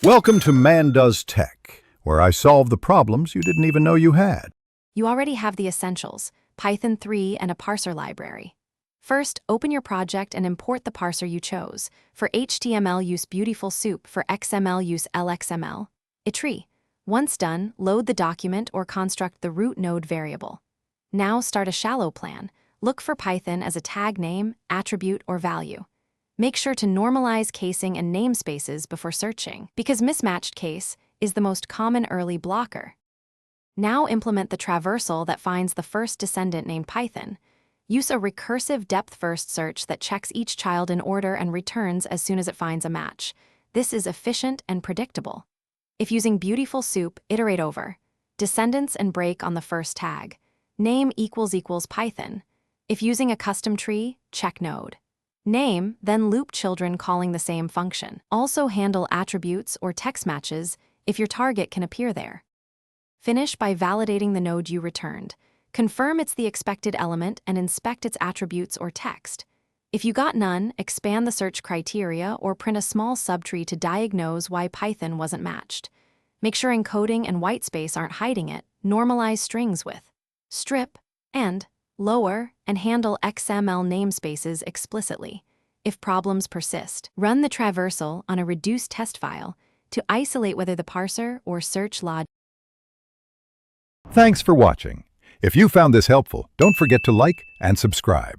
Welcome to Man Does Tech, where I solve the problems you didn't even know you had. You already have the essentials, Python 3 and a parser library. First, open your project and import the parser you chose. For HTML, use Beautiful Soup. For XML, use LXML. Tree. Once done, load the document or construct the root node variable. Now start a shallow plan. Look for Python as a tag name, attribute, or value. Make sure to normalize casing and namespaces before searching, because mismatched case is the most common early blocker. Now implement the traversal that finds the first descendant named Python. Use a recursive depth-first search that checks each child in order and returns as soon as it finds a match. This is efficient and predictable. If using Beautiful Soup, iterate over. Descendants and break on the first tag. Name == Python. If using a custom tree, check node. Name, then loop children calling the same function. Also handle attributes or text matches if your target can appear there. Finish by validating the node you returned. Confirm it's the expected element and inspect its attributes or text. If you got none, expand the search criteria or print a small subtree to diagnose why Python wasn't matched. Make sure encoding and whitespace aren't hiding it. Normalize strings with strip and lower and handle XML namespaces explicitly. If problems persist, run the traversal on a reduced test file to isolate whether the parser or search logic. Thanks for watching. If you found this helpful, don't forget to like and subscribe.